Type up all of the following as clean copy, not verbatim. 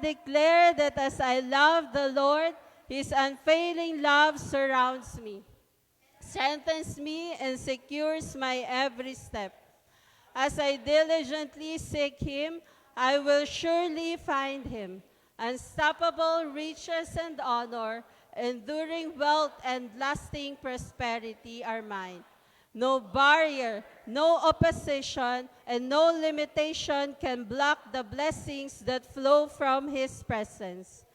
declare that as I love the Lord, His unfailing love surrounds me, strengthens me, and secures my every step. As I diligently seek Him, I will surely find Him. Unstoppable riches and honor, enduring wealth and lasting prosperity are mine. No barrier, no opposition, and no limitation can block the blessings that flow from His presence.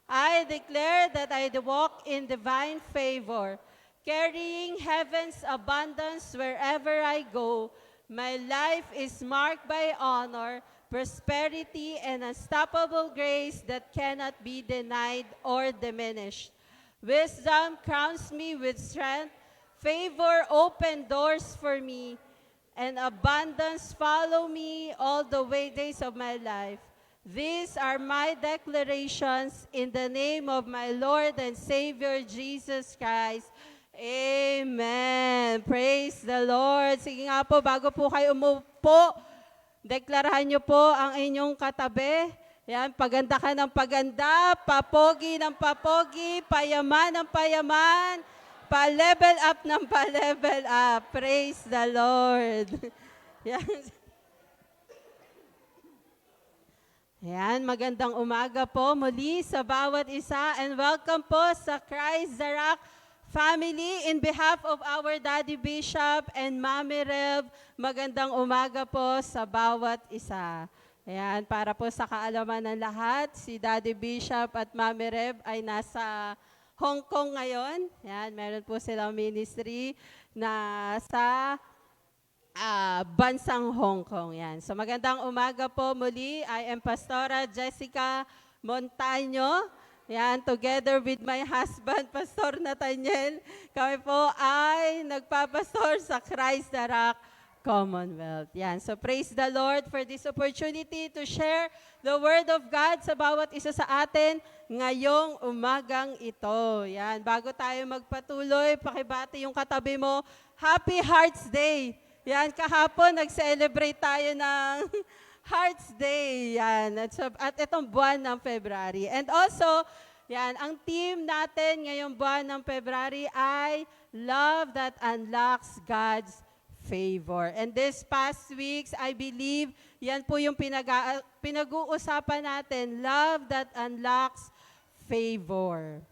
I declare that I walk in divine favor, carrying heaven's abundance wherever I go. My life is marked by honor, prosperity, and unstoppable grace that cannot be denied or diminished. Wisdom crowns me with strength, favor open doors for me, and abundance follow me all the days of my life. These are my declarations in the name of my Lord and Savior Jesus Christ. Amen. Praise the Lord. Sige nga po, bago po kayo umupo, deklarahan niyo po ang inyong katabi. Yan, paganda ka ng paganda, papogi ng papogi, payaman ng payaman, pa-level up ng pa-level up. Praise the Lord. Yan. Yan, magandang umaga po muli sa bawat isa and welcome po sa Christ the Rock family. In behalf of our Daddy Bishop and Mami Rev, magandang umaga po sa bawat isa. Ayan, para po sa kaalaman ng lahat, si Daddy Bishop at Mami Rev ay nasa Hong Kong ngayon. Ayan, meron po silang ministry na sa bansang Hong Kong. Yan. So magandang umaga po muli. I am Pastora Jessica Montaño. Yan, together with my husband, Pastor Nathaniel, kami po ay nagpapastor sa Christ the Rock Commonwealth. Yan. So praise the Lord for this opportunity to share the Word of God sa bawat isa sa atin ngayong umagang ito. Yan. Bago tayo magpatuloy, pakibati yung katabi mo, Happy Hearts Day! Yan, kahapon nag-celebrate tayo ng Hearts Day. Yan, at itong buwan ng February. And also, yan, ang theme natin ngayong buwan ng February ay Love that Unlocks God's Favor. And this past weeks, I believe, yan po yung pinag-uusapan natin, Love that Unlocks Favor.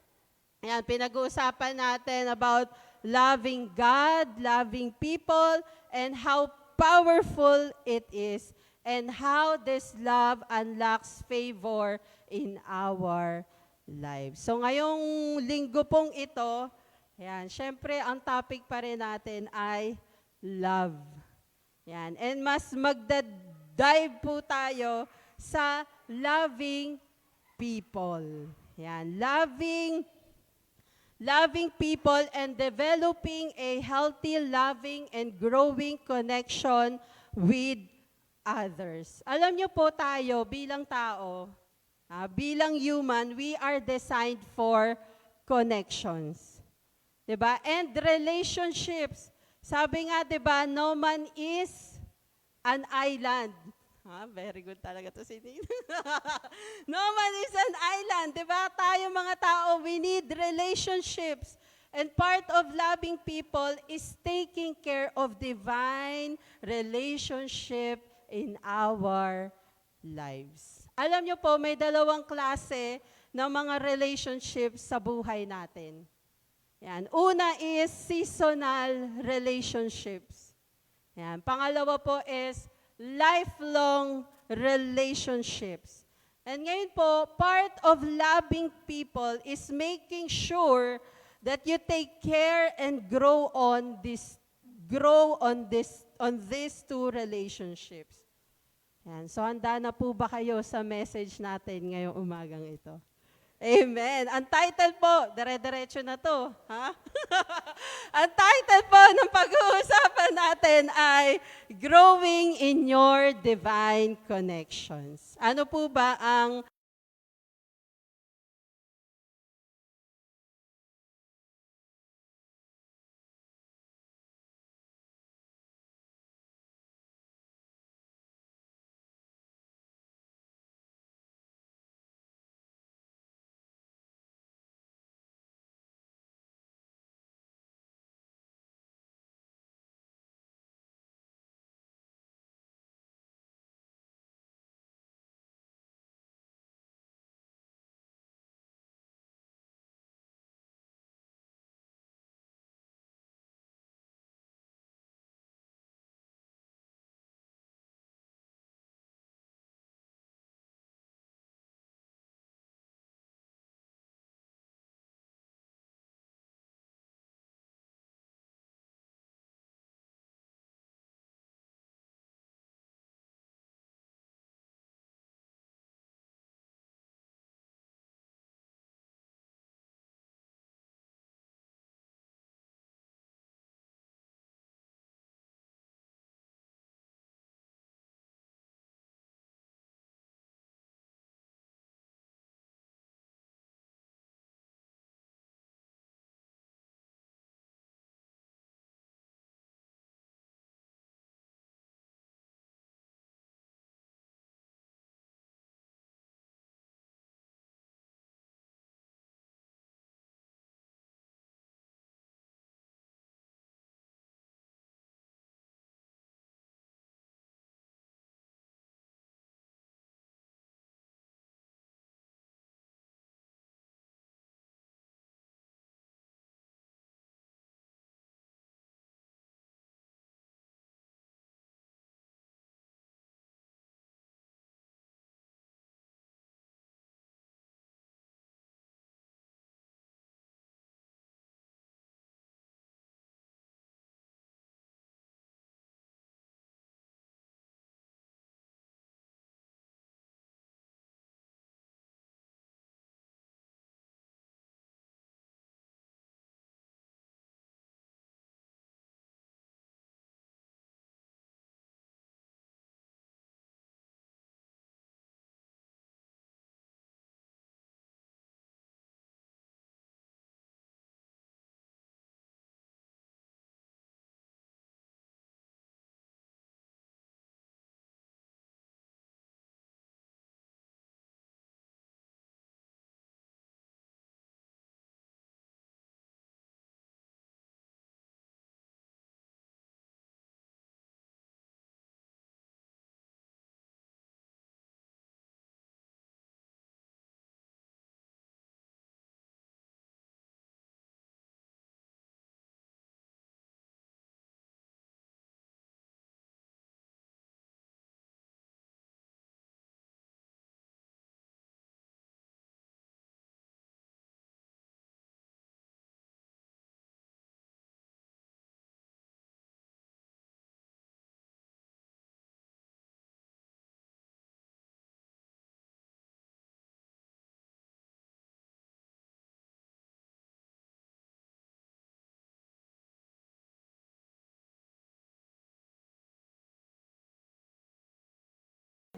Yan, pinag-uusapan natin about loving God, loving people, and how powerful it is, and how this love unlocks favor in our lives. So ngayong linggo pong ito, yan, syempre ang topic pa rin natin ay love. Yan, and mas magda-dive po tayo sa loving people. Yan, loving people and developing a healthy, loving, and growing connection with others. Alam niyo po tayo, bilang tao, bilang human, we are designed for connections. Diba? And relationships. Sabi nga, diba, no man is an island. Very good talaga to si Nina. No man is an island. Diba? Tayo mga tao, we need relationships. And part of loving people is taking care of divine relationship in our lives. Alam nyo po, may dalawang klase ng mga relationships sa buhay natin. Yan. Una is seasonal relationships. Yan. Pangalawa po is lifelong relationships. And ngayon po, part of loving people is making sure that you take care and grow on these two relationships. Yan. So handa na po ba kayo sa message natin ngayong umagang ito? Amen. Ang title po, dire-diretso na to. Ha? Ang title po ng pag-uusapan natin ay Growing in Your Divine Connections. Ano po ba ang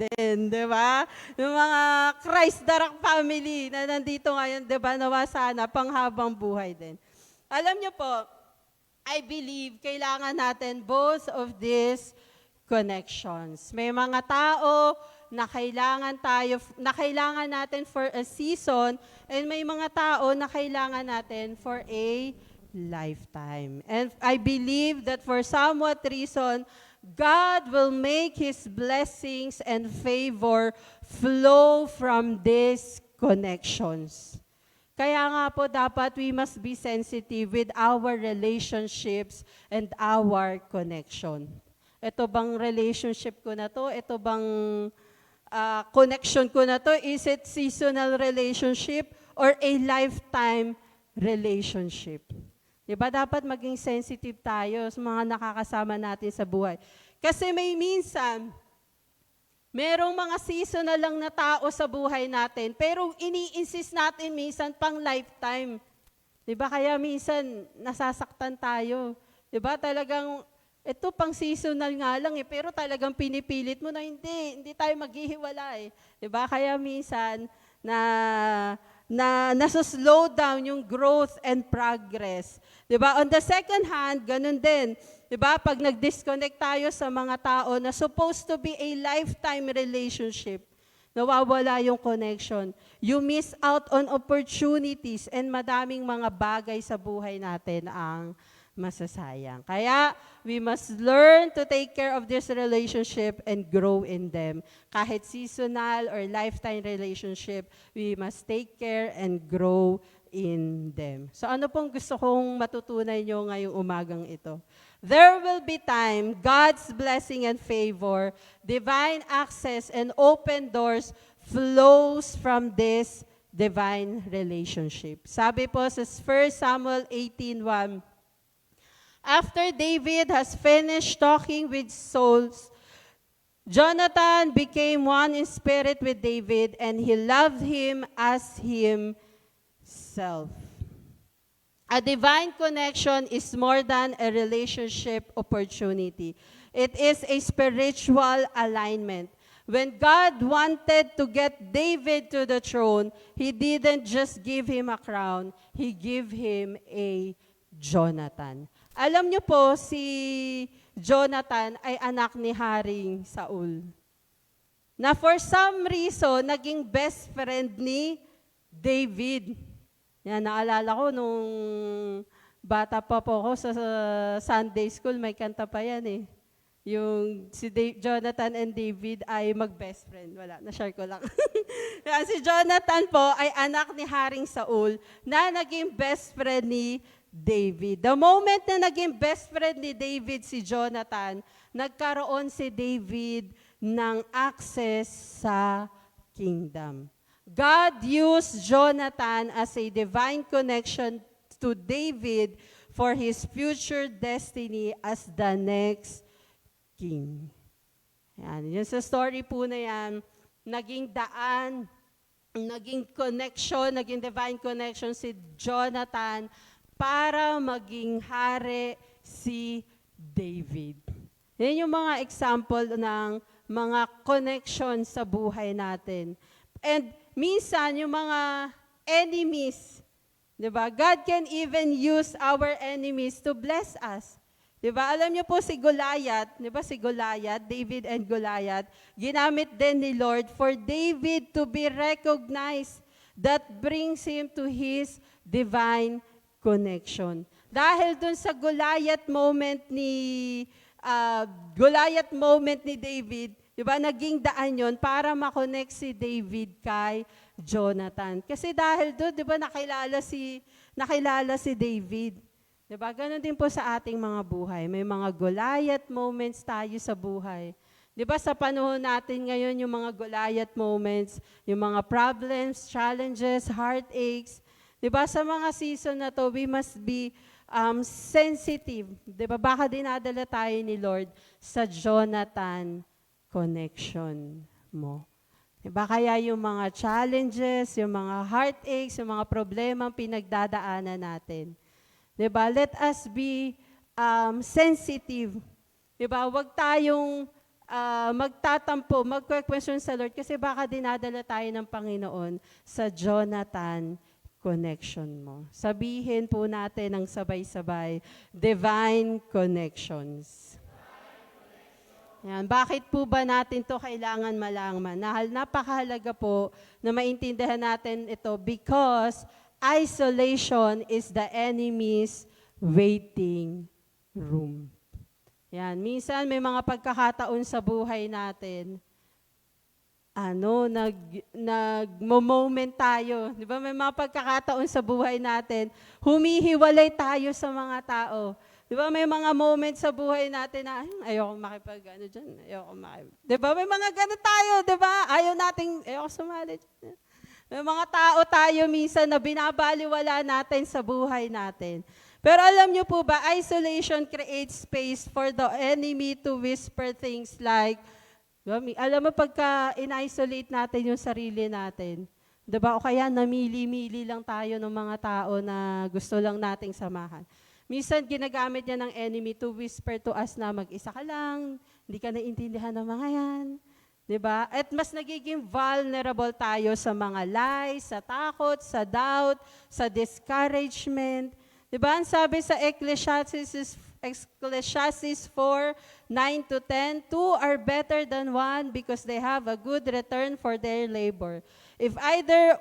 din, di ba? Yung mga Christ Darak family na nandito ngayon, di ba, nawa sana panghabang buhay din. Alam niyo po, I believe kailangan natin both of these connections. May mga tao na kailangan natin for a season, and may mga tao na kailangan natin for a lifetime. And I believe that for somewhat reason, God will make His blessings and favor flow from these connections. Kaya nga po dapat we must be sensitive with our relationships and our connection. Ito bang relationship ko na to? Ito bang connection ko na to? Is it seasonal relationship or a lifetime relationship? Diba? Dapat maging sensitive tayo sa mga nakakasama natin sa buhay. Kasi may minsan, merong mga seasonal lang na tao sa buhay natin, pero ini-insist natin minsan pang lifetime. Diba? Kaya minsan, nasasaktan tayo. Diba? Talagang, ito pang seasonal nga lang pero talagang pinipilit mo na hindi tayo maghihiwalay. Diba? Kaya minsan, nasa-slow down yung growth and progress. Diba? On the second hand, ganun din. Diba? Pag nag-disconnect tayo sa mga tao na supposed to be a lifetime relationship, nawawala yung connection. You miss out on opportunities and madaming mga bagay sa buhay natin ang masasayang. Kaya, we must learn to take care of this relationship and grow in them. Kahit seasonal or lifetime relationship, we must take care and grow in them. So ano pong gusto kong matutunan nyo ngayong umagang ito? There will be time, God's blessing and favor, divine access and open doors flows from this divine relationship. Sabi po sa 1 Samuel 18:1, after David has finished talking with Saul, Jonathan became one in spirit with David, and he loved him as himself. A divine connection is more than a relationship opportunity. It is a spiritual alignment. When God wanted to get David to the throne, He didn't just give him a crown, He gave him a Jonathan. Alam niyo po, si Jonathan ay anak ni Haring Saul. Na for some reason, naging best friend ni David. Yan, naalala ko nung bata pa po ako sa Sunday school, may kanta pa yan eh. Yung si Jonathan and David ay mag-best friend. Wala, na-share ko lang. Yan, si Jonathan po ay anak ni Haring Saul na naging best friend ni David. The moment na naging best friend ni David si Jonathan, nagkaroon si David ng access sa kingdom. God used Jonathan as a divine connection to David for his future destiny as the next king. Yan. Yung sa story po na yan, naging daan, naging connection, naging divine connection si Jonathan para maging hari si David. Yan yung mga example ng mga connection sa buhay natin. And minsan, yung mga enemies, di ba? God can even use our enemies to bless us. Di ba? Alam niyo po si Goliath, di ba si Goliath, David and Goliath, ginamit din ni Lord for David to be recognized. That brings him to his divine connection. Dahil dun sa Goliath moment ni David, di ba, naging daan yon para makonect si David kay Jonathan. Kasi dahil doon, di ba, nakilala si David. Di ba, ganun din po sa ating mga buhay. May mga Goliath moments tayo sa buhay. Di ba, sa panahon natin ngayon, yung mga Goliath moments, yung mga problems, challenges, heartaches, di ba, sa mga season na to, we must be sensitive. Di ba, baka dinadala tayo ni Lord sa Jonathan connection mo. Diba? Kaya yung mga challenges, yung mga heartaches, yung mga problema pinagdadaanan natin. Diba? Let us be sensitive. Diba? Huwag tayong magtatampo, magque-question sa Lord kasi baka dinadala tayo ng Panginoon sa Jonathan connection mo. Sabihin po natin ng sabay-sabay, divine connections. Yan. Bakit po ba natin to kailangan malaman? Napakahalaga po na maintindihan natin ito because isolation is the enemy's waiting room. Yan. Minsan may mga pagkakataon sa buhay natin, nag-moment tayo. Di ba? May mga pagkakataon sa buhay natin, humihiwalay tayo sa mga tao. Di ba? May mga moments sa buhay natin na, ayoko dyan, Di ba? May mga gano'n tayo, di ba? Ayoko sumali dyan. May mga tao tayo minsan na binabaliwala natin sa buhay natin. Pero alam niyo po ba, isolation creates space for the enemy to whisper things like, alam mo pagka in-isolate natin yung sarili natin, diba? O kaya namili-mili lang tayo ng mga tao na gusto lang nating samahan. Minsan ginagamit niya ng enemy to whisper to us na mag-isa ka lang, hindi ka naiintindihan ng mga yan. Diba? At mas nagiging vulnerable tayo sa mga lies, sa takot, sa doubt, sa discouragement. Diba? Ang sabi sa Ecclesiastes 4:9-10, two are better than one because they have a good return for their labor. If either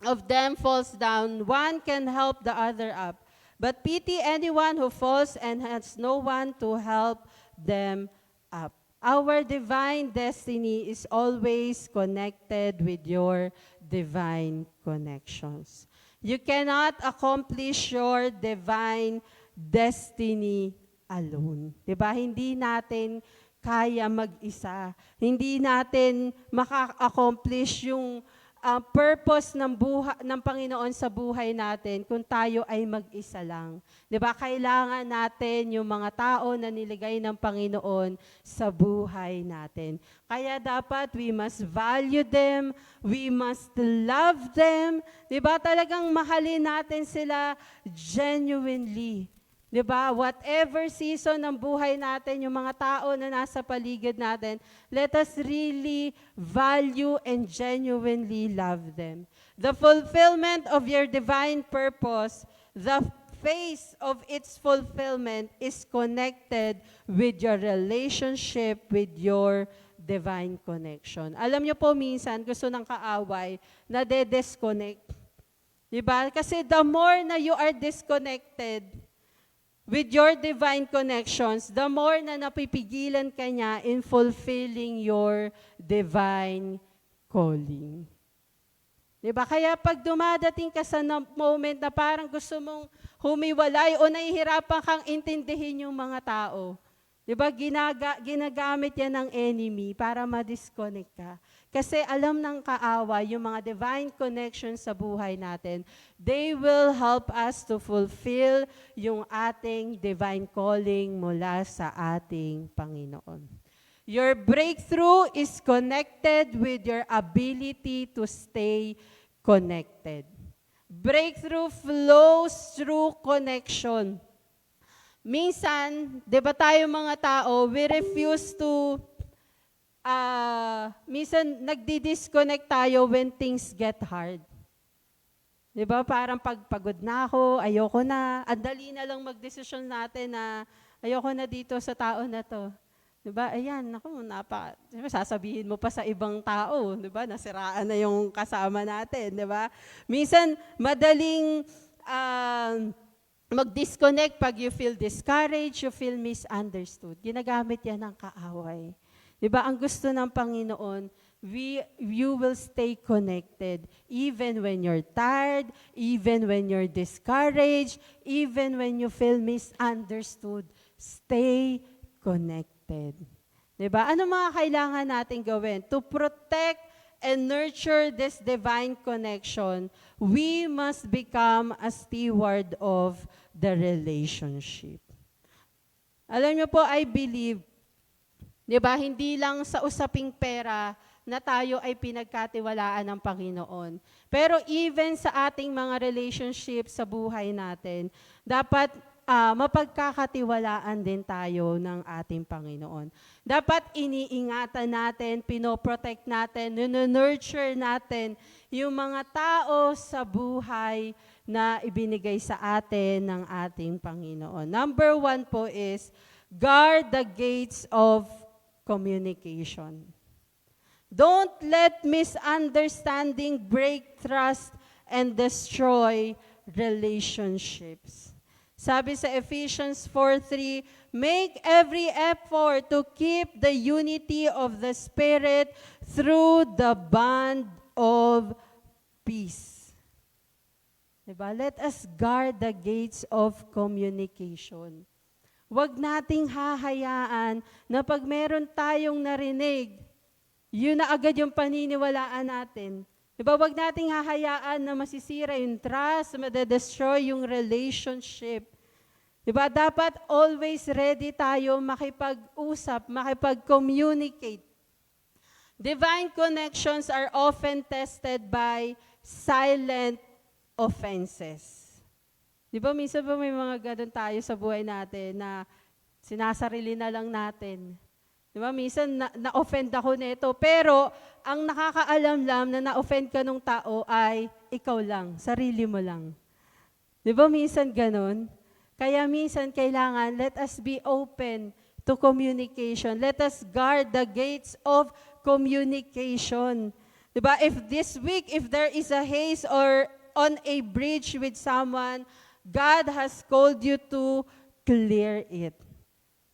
of them falls down, one can help the other up. But pity anyone who falls and has no one to help them up. Our divine destiny is always connected with your divine connections. You cannot accomplish your divine destiny alone. Diba? Hindi natin kaya mag-isa. Hindi natin maka-accomplish yung purpose ng Panginoon sa buhay natin kung tayo ay mag-isa lang. Diba? Kailangan natin yung mga tao na niligay ng Panginoon sa buhay natin. Kaya dapat we must value them, we must love them. Diba? Talagang mahalin natin sila genuinely. Diba? Whatever season ng buhay natin, yung mga tao na nasa paligid natin, let us really value and genuinely love them. The fulfillment of your divine purpose, the phase of its fulfillment is connected with your relationship with your divine connection. Alam niyo po minsan, gusto ng kaaway na de-disconnect. Diba? Kasi the more na you are disconnected with your divine connections, the more na napipigilan ka niya in fulfilling your divine calling. Diba? Kaya pag dumadating ka sa moment na parang gusto mong humiwalay o nahihirapan kang intindihin yung mga tao, diba? Ginagamit yan ng enemy para ma-disconnect ka. Kasi alam ng kaaway, yung mga divine connections sa buhay natin, they will help us to fulfill yung ating divine calling mula sa ating Panginoon. Your breakthrough is connected with your ability to stay connected. Breakthrough flows through connection. Minsan, di ba tayo mga tao, we refuse to minsan nagdi-disconnect tayo when things get hard. Di ba? Parang pagpagod na ako, ayoko na, andali na lang magdesisyon natin na ayoko na dito sa tao na to. Di ba? Ayan, naku, diba, sasabihin mo pa sa ibang tao, di ba? Nasiraan na yung kasama natin, di ba? Minsan, madaling mag-disconnect pag you feel discouraged, you feel misunderstood. Ginagamit yan ng kaaway. Diba, ang gusto ng Panginoon, you will stay connected even when you're tired, even when you're discouraged, even when you feel misunderstood. Stay connected. Diba? Ano mga kailangan natin gawin? To protect and nurture this divine connection, we must become a steward of the relationship. Alam niyo po, I believe, diba, hindi lang sa usaping pera na tayo ay pinagkatiwalaan ng Panginoon. Pero even sa ating mga relationship sa buhay natin, dapat mapagkakatiwalaan din tayo ng ating Panginoon. Dapat iniingatan natin, pinoprotect natin, nurture natin yung mga tao sa buhay na ibinigay sa atin ng ating Panginoon. Number 1 po is, guard the gates of communication. Don't let misunderstanding break trust and destroy relationships. Sabi sa Ephesians 4:3, make every effort to keep the unity of the Spirit through the bond of peace. Diba? Let us guard the gates of communication. Huwag nating hahayaan na pag meron tayong narinig, yun na agad yung paniniwalaan natin. Diba, wag nating hahayaan na masisira yung trust, madedestroy yung relationship. Diba, dapat always ready tayo makipag-usap, makipag-communicate. Divine connections are often tested by silent offenses. Diba, minsan ba may mga ganun tayo sa buhay natin na sinasarili na lang natin. Diba, minsan na-offend ako nito, pero ang nakakaalam lang na na-offend ka nung tao ay ikaw lang, sarili mo lang. Diba, minsan ganun? Kaya minsan kailangan, let us be open to communication. Let us guard the gates of communication. Diba, if this week, if there is a haze or on a bridge with someone, God has called you to clear it.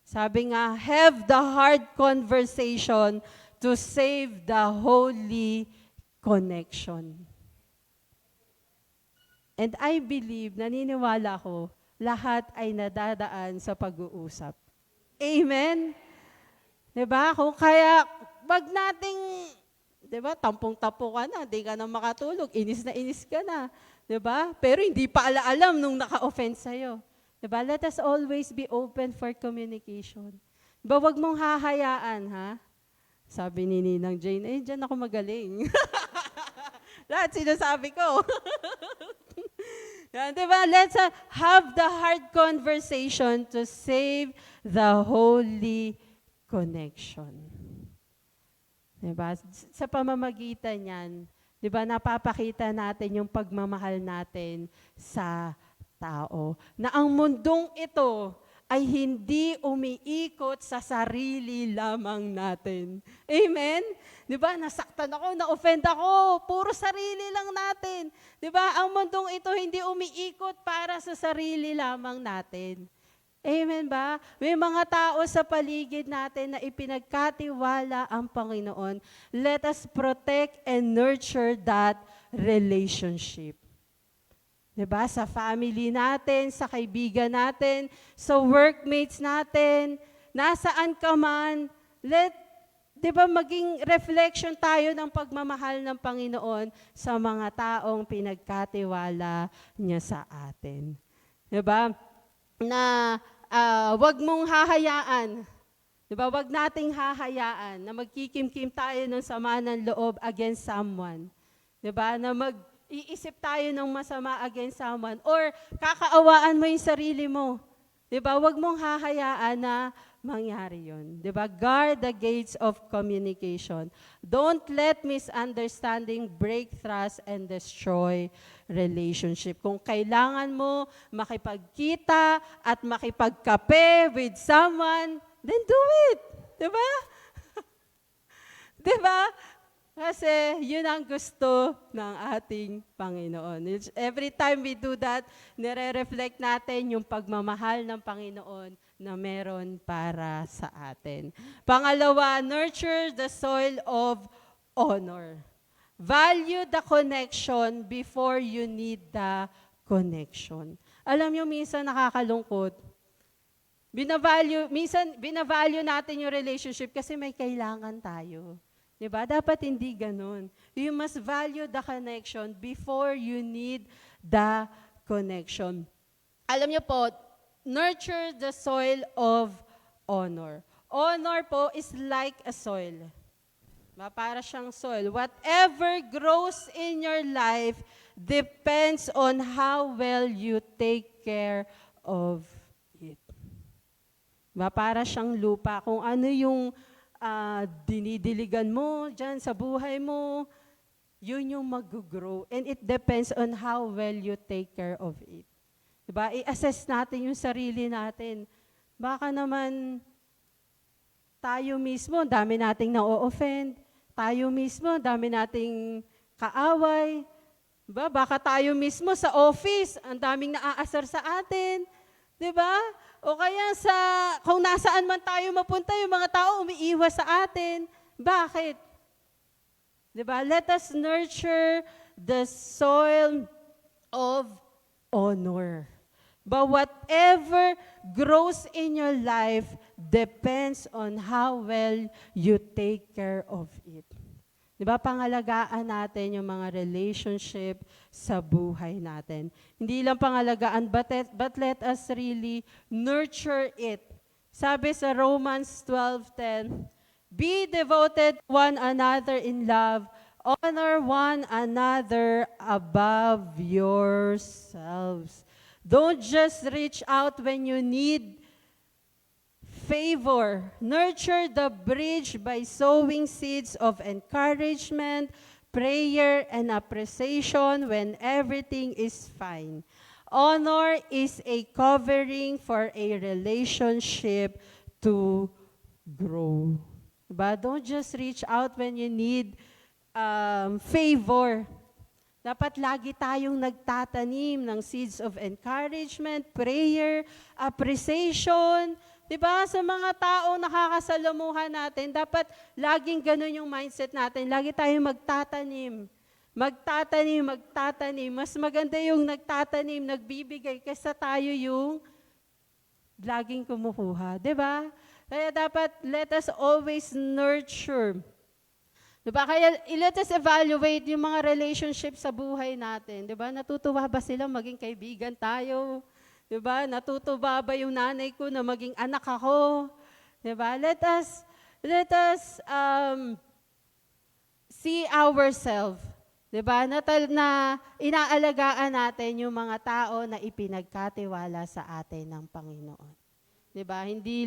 Sabi nga, have the hard conversation to save the holy connection. And I believe, naniniwala ko, lahat ay nadadaan sa pag-uusap. Amen? Diba? Kung kaya, wag nating, diba, tampong-tapo ka na, di ka na makatulog, inis na inis ka na. Diba? Pero hindi pa alam nung naka-offend sa'yo. Diba? Let us always be open for communication. Diba, wag mong hahayaan, ha? Sabi ni Ninang Jane, dyan ako magaling. Lahat sinasabi ko. Yan, diba? Let's have the hard conversation to save the holy connection. Diba? Sa pamamagitan yan, diba, napapakita natin yung pagmamahal natin sa tao. Na ang mundong ito ay hindi umiikot sa sarili lamang natin. Amen? Di ba? Nasaktan ako, na-offend ako, puro sarili lang natin. Di ba? Ang mundong ito hindi umiikot para sa sarili lamang natin. Amen ba? May mga tao sa paligid natin na ipinagkatiwala ang Panginoon. Let us protect and nurture that relationship. Diba? Sa family natin, sa kaibigan natin, sa workmates natin, nasaan ka man, diba, maging reflection tayo ng pagmamahal ng Panginoon sa mga taong pinagkatiwala niya sa atin. Diba? Na wag mong hahayaan, diba, wag nating hahayaan na magkikimkim tayo ng sama ng loob against someone. Diba? Na iisip tayo ng masama against someone or kakaawaan mo yung sarili mo. Diba? Huwag mong hahayaan na mangyari yun. Diba? Guard the gates of communication. Don't let misunderstanding break trust and destroy relationship. Kung kailangan mo makipagkita at makipagkape with someone, then do it. Diba? Diba? Kasi yun ang gusto ng ating Panginoon. Every time we do that, nire-reflect natin yung pagmamahal ng Panginoon na meron para sa atin. Pangalawa, nurture the soil of honor. Value the connection before you need the connection. Alam nyo, minsan nakakalungkot. Minsan binavalue natin yung relationship kasi may kailangan tayo. Diba? Dapat hindi ganun. You must value the connection before you need the connection. Alam niyo po, nurture the soil of honor. Honor po is like a soil. Para siyang soil. Whatever grows in your life depends on how well you take care of Para siyang lupa. Kung ano yung dinidiligan mo dyan sa buhay mo, yun yung mag-grow. And it depends on how well you take care of it. Diba? I-assess natin yung sarili natin. Baka naman tayo mismo, dami nating na-offend. Tayo mismo, dami nating kaaway. Diba? Baka tayo mismo sa office, ang daming naaasar sa atin. Diba? O kaya kung nasaan man tayo mapunta, yung mga tao umiiwas sa atin. Bakit? Diba? Let us nurture the soil of honor. But whatever grows in your life depends on how well you take care of it. Diba, pangalagaan natin yung mga relationship sa buhay natin. Hindi lang pangalagaan, but let us really nurture it. Sabi sa Romans 12:10, be devoted to one another in love, honor one another above yourselves. Don't just reach out when you need favor. Nurture the bridge by sowing seeds of encouragement, prayer, and appreciation when everything is fine. Honor is a covering for a relationship to grow. But don't just reach out when you need favor. Dapat lagi tayong nagtatanim ng seeds of encouragement, prayer, appreciation. Diba? Sa mga taong nakakasalamuhan natin, dapat laging ganun yung mindset natin. Lagi tayong magtatanim. Magtatanim, magtatanim. Mas maganda yung nagtatanim, nagbibigay, kaysa tayo yung laging kumukuha. Diba? Kaya dapat let us always nurture. Diba? Kaya let us evaluate yung mga relationship sa buhay natin. Diba? Natutuwa ba sila maging kaibigan tayo? Diba? Natutuwa ba yung nanay ko na maging anak ako? Diba? Let us see ourselves. Diba? Na inaalagaan natin yung mga tao na ipinagkatiwala sa atin ng Panginoon. Diba? Hindi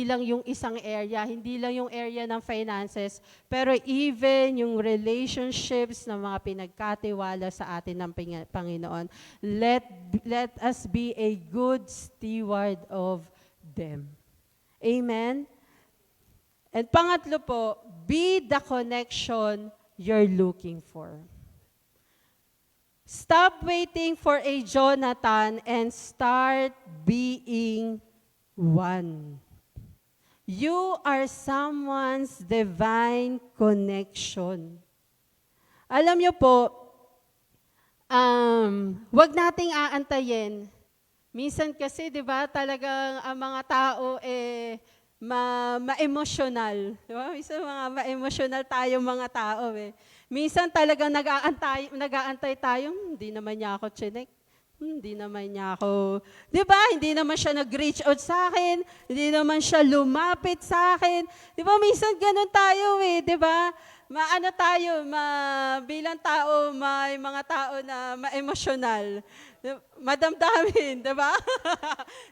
lang yung isang area, hindi lang yung area ng finances, pero even yung relationships na mga pinagkatiwala sa atin ng Panginoon. Let us be a good steward of them. Amen? And pangatlo po, be the connection you're looking for. Stop waiting for a Jonathan and start being one. You are someone's divine connection. Alam niyo po, wag nating aantayin. Minsan kasi, di ba, talagang ang mga tao ma-emotional. Di ba? Minsan ma-emotional tayong mga tao Minsan talagang nag-aantay tayo, hindi naman niya ako chinek. Hindi naman niya ako, di ba? Hindi naman siya nag-reach out sa akin. Hindi naman siya lumapit sa akin. Di ba? Minsan ganun tayo di ba? Bilang tao, may mga tao na ma-emotional. Madamdamin, di ba?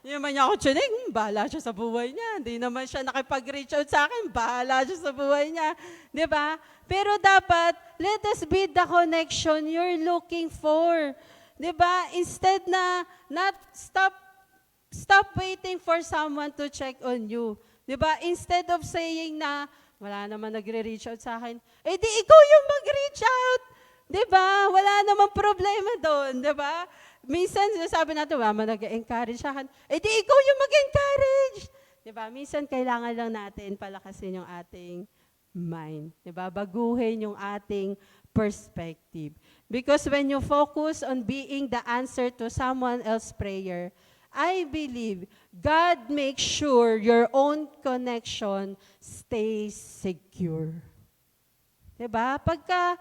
Hindi naman niya ako chinig, bahala siya sa buhay niya. Hindi naman siya nakipag-reach out sa akin, bahala siya sa buhay niya. Di ba? Pero dapat, let us be the connection you're looking for. Diba? Instead stop waiting for someone to check on you. Diba? Instead of saying na, wala naman nagre-reach out sa akin, di ikaw yung mag-reach out. Diba? Wala namang problema doon. Diba? Minsan, sabi natin, wala man nag-encourage sa akin, di ikaw yung mag-encourage. Diba? Minsan, kailangan lang natin palakasin yung ating mind. Diba? Baguhin yung ating perspective. Because when you focus on being the answer to someone else's prayer, I believe God makes sure your own connection stays secure. Diba? Pagka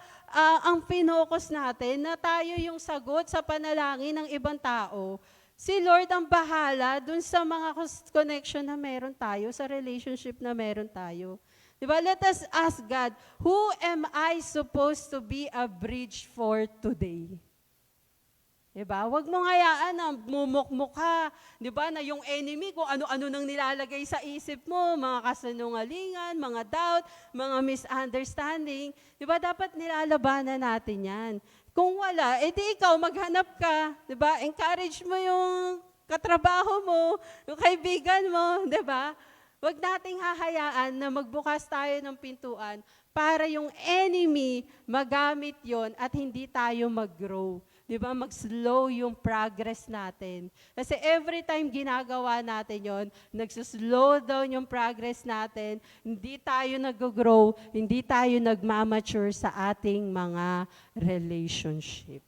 ang pinocus natin na tayo yung sagot sa panalangin ng ibang tao, si Lord ang bahala dun sa mga connection na meron tayo, sa relationship na meron tayo. Diba? Let us ask God, who am I supposed to be a bridge for today? Diba? Huwag mong hayaan na mumukmuk ka. Diba? Na yung enemy, kung ano-ano nang nilalagay sa isip mo, mga kasinungalingan, mga doubt, mga misunderstanding. Diba? Dapat nilalabanan natin yan. Kung wala, edi ikaw, maghanap ka. Diba? Encourage mo yung katrabaho mo, yung kaibigan mo. Diba? Huwag nating hahayaan na magbukas tayo ng pintuan para yung enemy magamit yon at hindi tayo mag-grow. Di ba? Mag-slow yung progress natin. Kasi every time ginagawa natin yon, nagsuslow down yung progress natin, hindi tayo nag-grow, hindi tayo nagmamature sa ating mga relationship.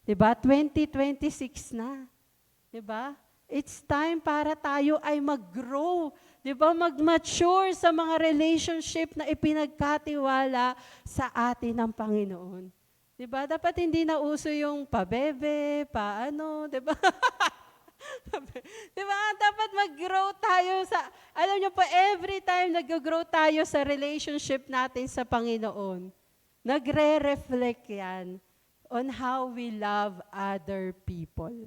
Di ba? 2026 na. Di ba? It's time para tayo ay mag-grow. Di ba? Mag-mature sa mga relationship na ipinagkatiwala sa atin ng Panginoon. Diba? Dapat hindi na uso yung pabebe, paano, diba? Diba? Dapat mag-grow tayo sa, alam niyo po, every time nag-grow tayo sa relationship natin sa Panginoon, nagre-reflect yan on how we love other people.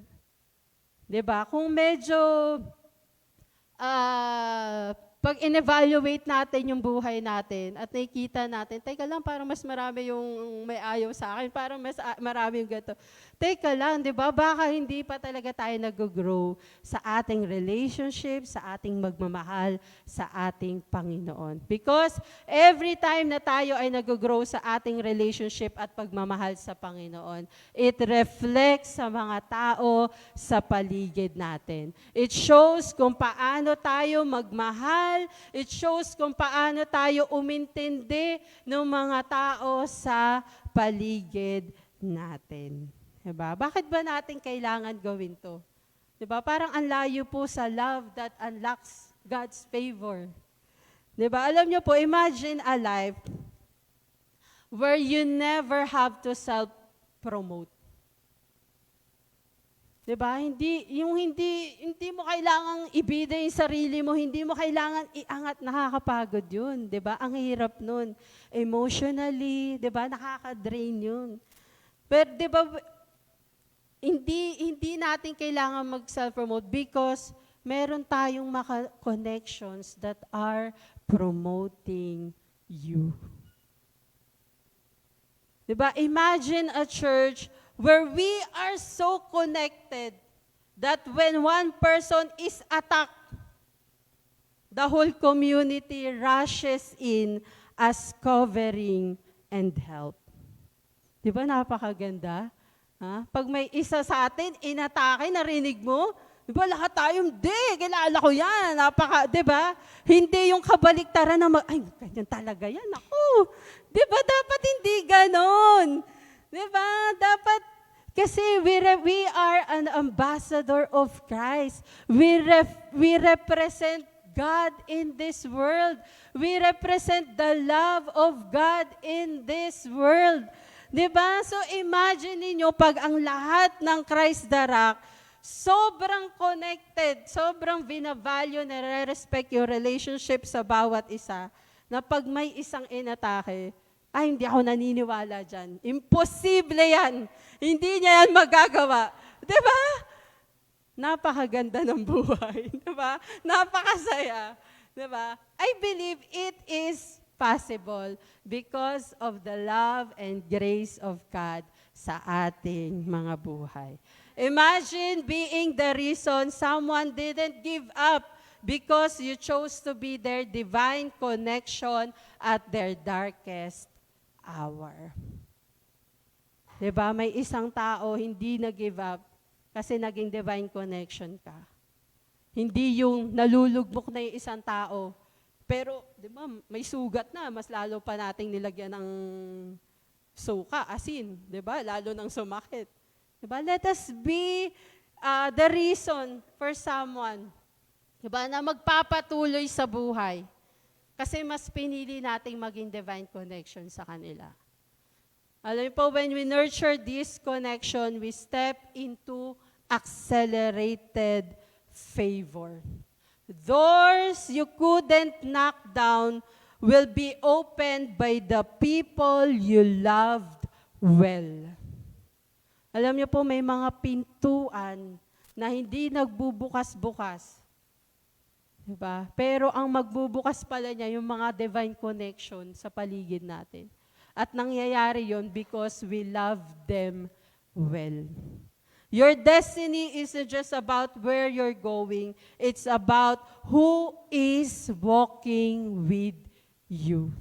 Diba? Kung medyo, pag in-evaluate natin yung buhay natin at nakikita natin, teka lang, parang mas marami yung may ayaw sa akin, parang mas marami yung gato. Teka lang, di ba? Baka hindi pa talaga tayo nag-grow sa ating relationship, sa ating magmamahal, sa ating Panginoon. Because every time na tayo ay nag-grow sa ating relationship at pagmamahal sa Panginoon, it reflects sa mga tao sa paligid natin. It shows kung paano tayo magmahal. It shows kung paano tayo umintindi ng mga tao sa paligid natin. Diba? Bakit ba natin kailangan gawin to? Diba? Parang ang layo po sa love that unlocks God's favor. Diba? Alam niyo po, imagine a life where you never have to self-promote. Diba? Hindi mo kailangang ibida yung sarili mo, hindi mo kailangan iangat, nakakapagod yun. Diba? Ang hirap nun. Emotionally, diba? Nakaka-drain yun. Pero diba, hindi natin kailangan mag-self-promote because meron tayong connections that are promoting you. Diba? Imagine a church where we are so connected that when one person is attacked, the whole community rushes in as covering and help. Di ba napakaganda? Ha? Pag may isa sa atin, inatake, narinig mo, di ba lahat tayo, hindi, kilala ko yan, di ba? Hindi yung kabaliktaran na, ay, ganyan talaga yan, ako. Di ba dapat hindi ganon? Diba? Dapat, kasi we are an ambassador of Christ. We represent God in this world. We represent the love of God in this world. Diba? So imagine niyo pag ang lahat ng Christ the Rock, sobrang connected, sobrang binavalue, nare-respect yung relationship sa bawat isa, na pag may isang inatake, ay, hindi ako naniniwala dyan. Imposible yan. Hindi niya yan magagawa. Diba? Napakaganda ng buhay. Diba? Napakasaya. Diba? I believe it is possible because of the love and grace of God sa ating mga buhay. Imagine being the reason someone didn't give up because you chose to be their divine connection at their darkest hour. Diba? May isang tao hindi nag-give up kasi naging divine connection ka. Hindi yung nalulugmok na yung isang tao. Pero, diba, may sugat na, mas lalo pa nating nilagyan ng suka, asin. Diba? Lalo nang sumakit. Diba? Let us be the reason for someone, diba, na magpapatuloy sa buhay. Kasi mas pinili nating maging divine connection sa kanila. Alam niyo po, when we nurture this connection, we step into accelerated favor. Doors you couldn't knock down will be opened by the people you loved well. Alam niyo po, may mga pintuan na hindi nagbubukas-bukas. Diba? Pero ang magbubukas pala niya yung mga divine connection sa paligid natin. At nangyayari yon because we love them well. Your destiny isn't just about where you're going. It's about who is walking with you.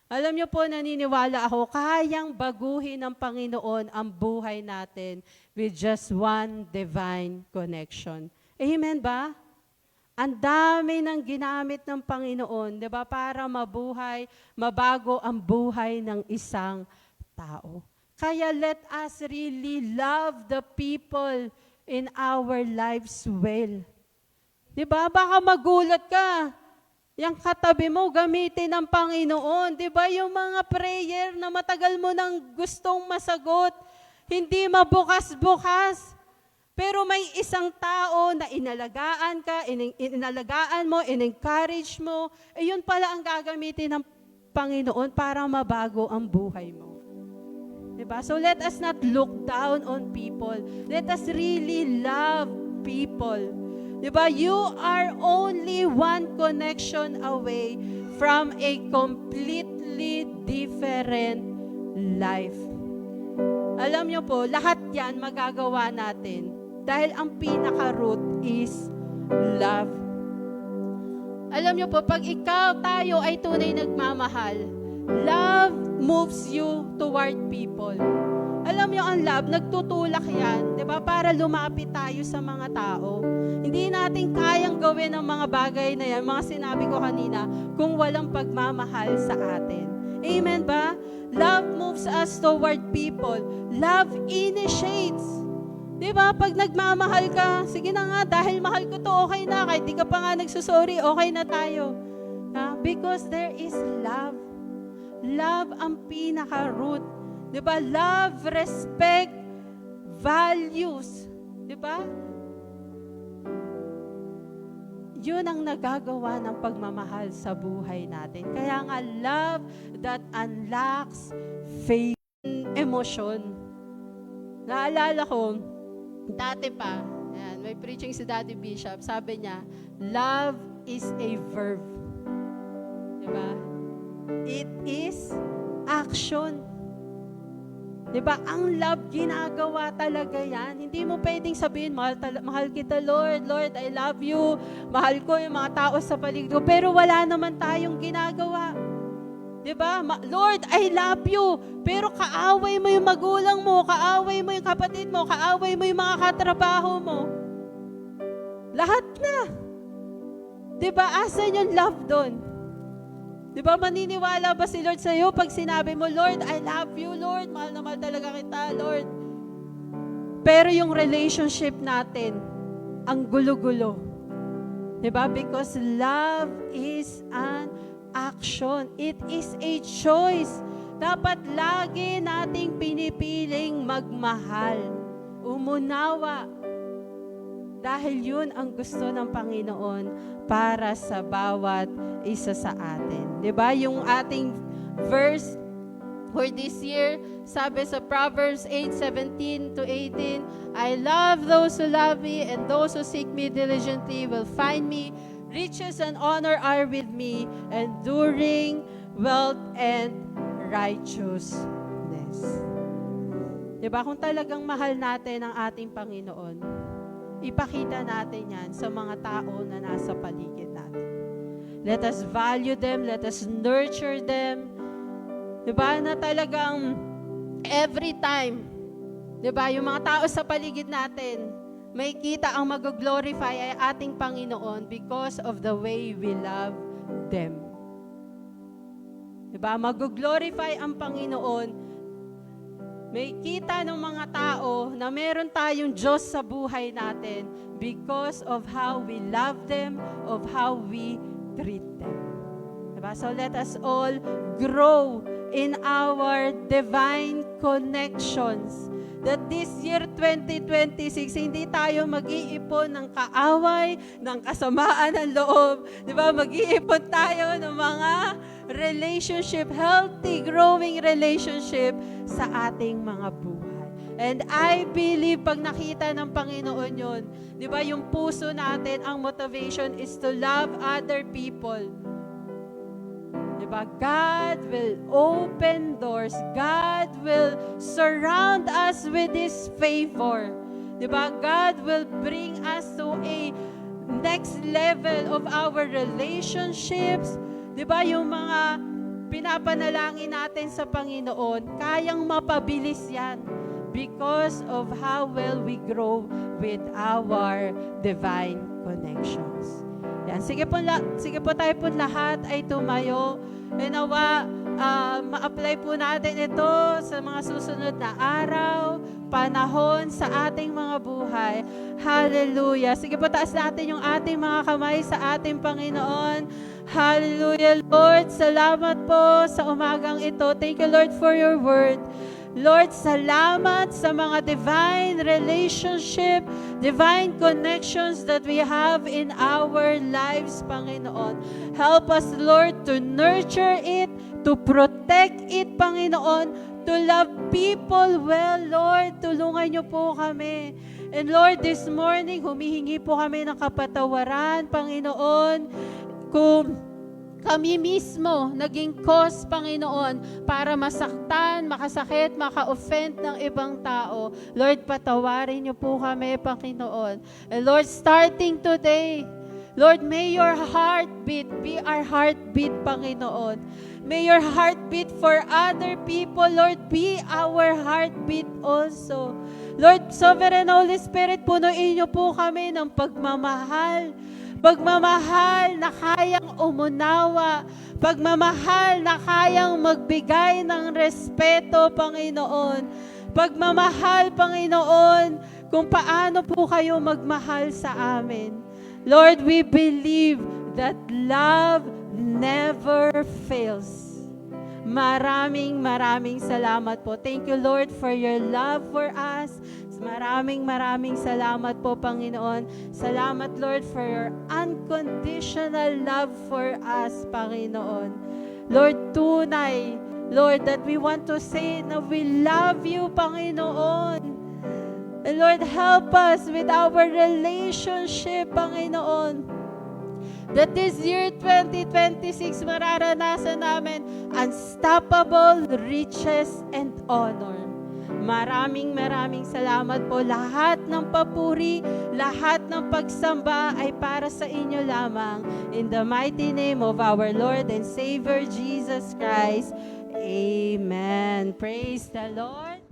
Alam niyo po, naniniwala ako, kayang baguhin ng Panginoon ang buhay natin with just one divine connection. Amen ba? Ang dami ng ginamit ng Panginoon, 'di ba, para mabago ang buhay ng isang tao. Kaya let us really love the people in our lives well. 'Di ba? Baka magulat ka. Yang katabi mo gamitin ng Panginoon, 'di ba? Yung mga prayer na matagal mo nang gustong masagot, hindi mabukas-bukas. Pero may isang tao na inalagaan ka, inalagaan mo, in-encourage mo, yun pala ang gagamitin ng Panginoon para mabago ang buhay mo. Diba? So let us not look down on people. Let us really love people. Diba? You are only one connection away from a completely different life. Alam niyo po, lahat yan magagawa natin. Dahil ang pinaka-root is love. Alam niyo po, pag tayo ay tunay nagmamahal, love moves you toward people. Alam niyo, ang love, nagtutulak yan, di ba, para lumapit tayo sa mga tao. Hindi natin kayang gawin ang mga bagay na yan, mga sinabi ko kanina, kung walang pagmamahal sa atin. Amen ba? Love moves us toward people. Love initiates. Diba? Pag nagmamahal ka, sige na nga, dahil mahal ko to, okay na. Kahit di ka pa nga nagsusorry, okay na tayo. Because there is love. Love ang pinaka-root. Diba? Love, respect, values. Diba? Yun ang nagagawa ng pagmamahal sa buhay natin. Kaya nga, love that unlocks faith and emotion. Naalala ko, dati pa, ayan, may preaching si Daddy Bishop, sabi niya, love is a verb. Diba? It is action. Diba? Ang love, ginagawa talaga yan. Hindi mo pwedeng sabihin, mahal kita, Lord. Lord, I love you. Mahal ko yung mga tao sa paligid ko. Pero wala naman tayong ginagawa. Diba? Lord, I love you. Pero kaaway mo yung magulang mo, kaaway mo yung kapatid mo, kaaway mo yung mga katrabaho mo. Lahat na. Diba? Asan yung love doon? Diba? Maniniwala ba si Lord sa'yo pag sinabi mo, Lord, I love you, Lord. Mahal na mahal talaga kita, Lord. Pero yung relationship natin, ang gulo-gulo. Diba? Because love is an action. It is a choice. Dapat lagi nating pinipiling magmahal, umunawa. Dahil yun ang gusto ng Panginoon para sa bawat isa sa atin. Diba? Yung ating verse for this year, sabi sa Proverbs 8:17-18, I love those who love me, and those who seek me diligently will find me. Riches and honor are with me, enduring wealth and righteousness. Diba? Kung talagang mahal natin ang ating Panginoon, ipakita natin yan sa mga tao na nasa paligid natin. Let us value them, let us nurture them. Diba? Na talagang every time, diba? Yung mga tao sa paligid natin, may kita ang mag-glorify ay ating Panginoon because of the way we love them. Diba? Mag-glorify ang Panginoon. May kita ng mga tao na meron tayong Diyos sa buhay natin because of how we love them, of how we treat them. Diba? So let us all grow in our divine connections. That this year 2026, hindi tayo mag-iipon ng kaaway, ng kasamaan ng loob. Diba? Mag-iipon tayo ng mga relationship, healthy, growing relationship sa ating mga buhay. And I believe pag nakita ng Panginoon yun, di ba yung puso natin, ang motivation is to love other people. Di ba? God will open doors. God will surround us with His favor. Di ba? God will bring us to a next level of our relationships. Di ba? Yung mga pinapanalangin natin sa Panginoon, kayang mapabilis yan because of how well we grow with our divine connections. Yan. Sige po tayo po lahat ay tumayo. E nawa, ma-apply po natin ito sa mga susunod na araw, panahon sa ating mga buhay. Hallelujah. Sige po, taas natin yung ating mga kamay sa ating Panginoon. Hallelujah, Lord. Salamat po sa umagang ito. Thank you, Lord, for your word. Lord, salamat sa mga divine relationship, divine connections that we have in our lives, Panginoon. Help us, Lord, to nurture it, to protect it, Panginoon, to love people well, Lord. Tulungan niyo po kami. And Lord, this morning, humihingi po kami ng kapatawaran, Panginoon, kung kami mismo naging cause, Panginoon, para masaktan, makasakit, maka-offend ng ibang tao. Lord, patawarin niyo po kami, Panginoon. And Lord, starting today, Lord, may your heartbeat be our heartbeat, Panginoon. May your heartbeat for other people, Lord, be our heartbeat also. Lord, Sovereign Holy Spirit, punuin niyo po kami ng pagmamahal. Pagmamahal na kayang umunawa. Pagmamahal na kayang magbigay ng respeto, Panginoon. Pagmamahal, Panginoon, kung paano po kayo magmahal sa amin. Lord, we believe that love never fails. Maraming salamat po. Thank you, Lord, for your love for us. Maraming salamat po, Panginoon. Salamat, Lord, for your unconditional love for us, Panginoon. Lord, tunay, Lord, that we want to say na we love you, Panginoon. And Lord, help us with our relationship, Panginoon. That this year 2026 mararanasan namin unstoppable riches and honor. Maraming salamat po. Lahat ng papuri, lahat ng pagsamba ay para sa inyo lamang. In the mighty name of our Lord and Savior Jesus Christ. Amen. Praise the Lord.